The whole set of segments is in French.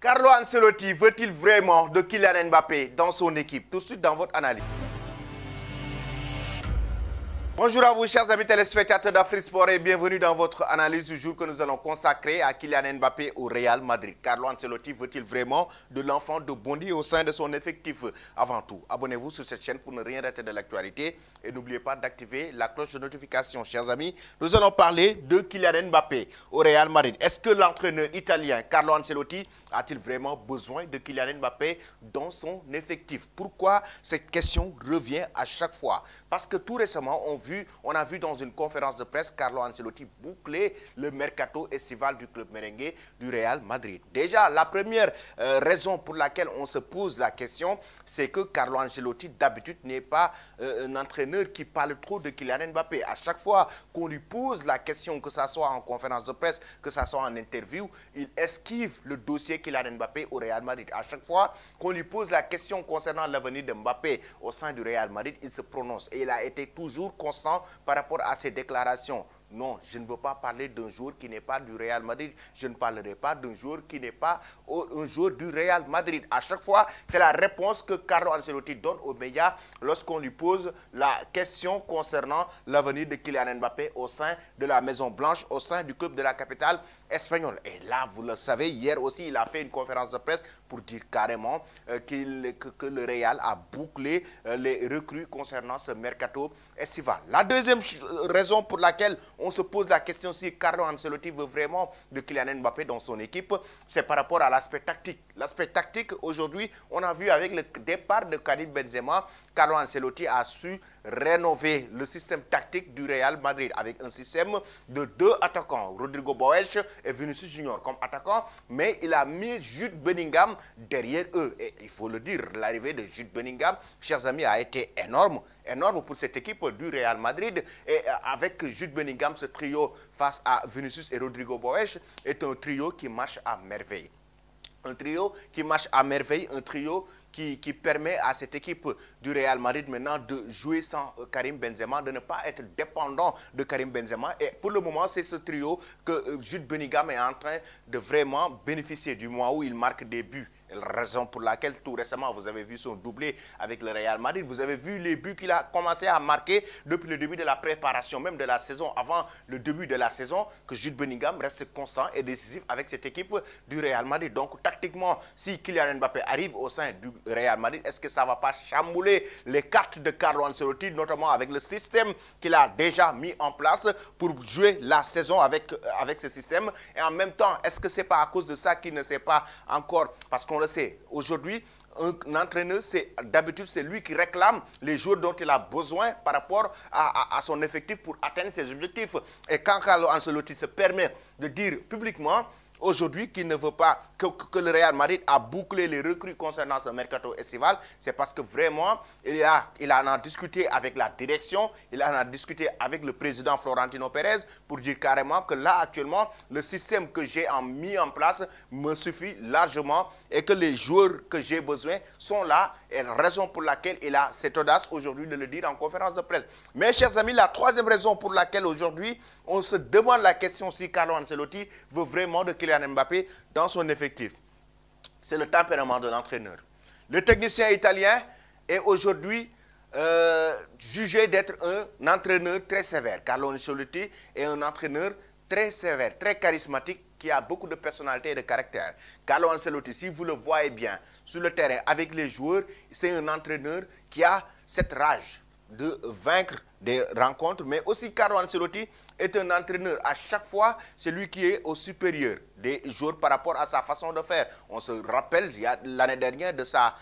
Carlo Ancelotti veut-il vraiment de Kylian Mbappé dans son équipe? Tout de suite dans votre analyse. Bonjour à vous, chers amis téléspectateurs d'Afrique Sport, et bienvenue dans votre analyse du jour que nous allons consacrer à Kylian Mbappé au Real Madrid. Carlo Ancelotti veut-il vraiment de l'enfant de Bondy au sein de son effectif? Avant tout, abonnez-vous sur cette chaîne pour ne rien rater de l'actualité et n'oubliez pas d'activer la cloche de notification. Chers amis, nous allons parler de Kylian Mbappé au Real Madrid. Est-ce que l'entraîneur italien Carlo Ancelotti a-t-il vraiment besoin de Kylian Mbappé dans son effectif? Pourquoi cette question revient à chaque fois? Parce que tout récemment, on a vu dans une conférence de presse Carlo Ancelotti boucler le mercato estival du club merengue du Real Madrid. Déjà, la première raison pour laquelle on se pose la question, c'est que Carlo Ancelotti, d'habitude, n'est pas un entraîneur qui parle trop de Kylian Mbappé. À chaque fois qu'on lui pose la question, que ce soit en conférence de presse, que ce soit en interview, il esquive le dossier Kylian Mbappé au Real Madrid. À chaque fois qu'on lui pose la question concernant l'avenir de Mbappé au sein du Real Madrid, il se prononce. Et il a été toujours constant par rapport à ses déclarations. Non, je ne veux pas parler d'un joueur qui n'est pas du Real Madrid. Je ne parlerai pas d'un joueur qui n'est pas un joueur du Real Madrid. À chaque fois, c'est la réponse que Carlo Ancelotti donne aux médias lorsqu'on lui pose la question concernant l'avenir de Kylian Mbappé au sein de la Maison Blanche, au sein du club de la capitale espagnole. Et là, vous le savez, hier aussi, il a fait une conférence de presse pour dire carrément que le Real a bouclé les recrues concernant ce mercato estival. La deuxième raison pour laquelle on se pose la question si Carlo Ancelotti veut vraiment de Kylian Mbappé dans son équipe, c'est par rapport à l'aspect tactique. L'aspect tactique, aujourd'hui, on a vu avec le départ de Karim Benzema, Carlo Ancelotti a su rénover le système tactique du Real Madrid avec un système de 2 attaquants, Rodrigo Boes et Vinicius Junior comme attaquants, mais il a mis Jude Bellingham derrière eux. Et il faut le dire, l'arrivée de Jude Bellingham, chers amis, a été énorme pour cette équipe du Real Madrid. Et avec Jude Bellingham, ce trio face à Vinicius et Rodrigo Boes est un trio qui marche à merveille. Un trio qui marche à merveille, un trio qui permet à cette équipe du Real Madrid maintenant de jouer sans Karim Benzema, de ne pas être dépendant de Karim Benzema. Et pour le moment, c'est ce trio que Jude Bellingham est en train de vraiment bénéficier du mois où il marque des buts. Raison pour laquelle tout récemment, vous avez vu son doublé avec le Real Madrid. Vous avez vu les buts qu'il a commencé à marquer depuis le début de la préparation, même de la saison, avant le début de la saison, que Jude Bellingham reste constant et décisif avec cette équipe du Real Madrid. Donc, tactiquement, si Kylian Mbappé arrive au sein du Real Madrid, est-ce que ça ne va pas chambouler les cartes de Carlo Ancelotti, notamment avec le système qu'il a déjà mis en place pour jouer la saison avec ce système? Et en même temps, est-ce que ce n'est pas à cause de ça qu'il ne sait pas encore, parce qu'on le sait, aujourd'hui, un entraîneur, d'habitude, c'est lui qui réclame les joueurs dont il a besoin par rapport à son effectif pour atteindre ses objectifs. Et quand Carlo Ancelotti se permet de dire publiquement aujourd'hui qu'il ne veut pas que le Real Madrid a bouclé les recrues concernant ce mercato estival, c'est parce que vraiment, il en a discuté avec la direction, il en a discuté avec le président Florentino Pérez pour dire carrément que là, actuellement, le système que j'ai mis en place me suffit largement et que les joueurs que j'ai besoin sont là, et raison pour laquelle il a cette audace aujourd'hui de le dire en conférence de presse. Mais chers amis, la troisième raison pour laquelle aujourd'hui on se demande la question si Carlo Ancelotti veut vraiment de Kylian Mbappé dans son effectif, c'est le tempérament de l'entraîneur. Le technicien italien est aujourd'hui jugé d'être un entraîneur très sévère. Carlo Ancelotti est un entraîneur très sévère, très charismatique, qui a beaucoup de personnalité et de caractère. Carlo Ancelotti, si vous le voyez bien sur le terrain avec les joueurs, c'est un entraîneur qui a cette rage de vaincre des rencontres, mais aussi Carlo Ancelotti est un entraîneur. À chaque fois, c'est lui qui est au supérieur des joueurs par rapport à sa façon de faire. On se rappelle l'année dernière de sa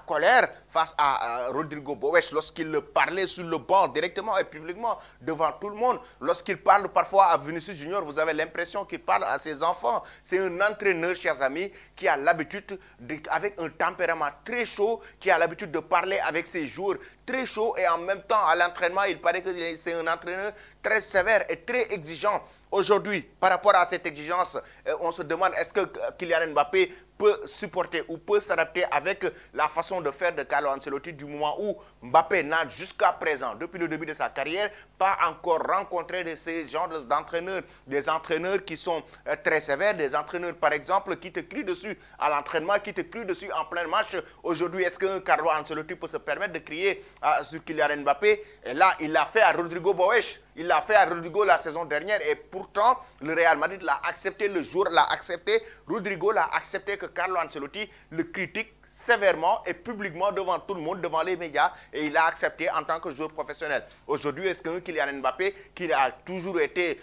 colère face à Rodrigo Boes lorsqu'il le parlait sur le banc directement et publiquement devant tout le monde. Lorsqu'il parle parfois à Vinicius Junior, vous avez l'impression qu'il parle à ses enfants. C'est un entraîneur, chers amis, qui a l'habitude, avec un tempérament très chaud, qui a l'habitude de parler avec ses joueurs très chaud, et en même temps, à l'entraînement, il paraît que c'est un entraîneur très sévère et très exigeant. Aujourd'hui, par rapport à cette exigence, on se demande est-ce que Kylian Mbappé peut supporter ou peut s'adapter avec la façon de faire de Carlo Ancelotti du moment où Mbappé n'a jusqu'à présent, depuis le début de sa carrière, pas encore rencontré de ces genres d'entraîneurs, des entraîneurs qui sont très sévères, des entraîneurs par exemple qui te crient dessus à l'entraînement, qui te crient dessus en plein match. Aujourd'hui, est-ce que Carlo Ancelotti peut se permettre de crier sur Kylian Mbappé? Et là, il l'a fait à Rodrigo Boech. Il l'a fait à Rodrigo la saison dernière et pourtant, le Real Madrid l'a accepté, le jour l'a accepté, Rodrigo l'a accepté que Carlo Ancelotti le critique sévèrement et publiquement devant tout le monde, devant les médias, et il a accepté en tant que joueur professionnel. Aujourd'hui, est-ce qu'un Kylian Mbappé, qui a toujours été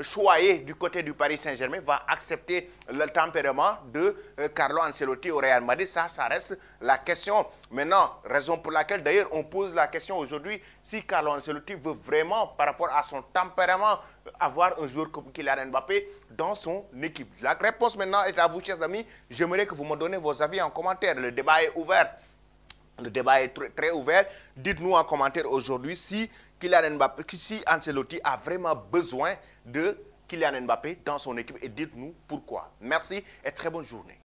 choyé du côté du Paris Saint-Germain, va accepter le tempérament de Carlo Ancelotti au Real Madrid? Ça reste la question. Maintenant, raison pour laquelle d'ailleurs on pose la question aujourd'hui, si Carlo Ancelotti veut vraiment, par rapport à son tempérament, avoir un joueur comme Kylian Mbappé dans son équipe. La réponse maintenant est à vous, chers amis. J'aimerais que vous me donnez vos avis en commentaire. Le débat est ouvert. Le débat est très ouvert. Dites-nous en commentaire aujourd'hui si Kylian Mbappé, si Ancelotti a vraiment besoin de Kylian Mbappé dans son équipe et dites-nous pourquoi. Merci et très bonne journée.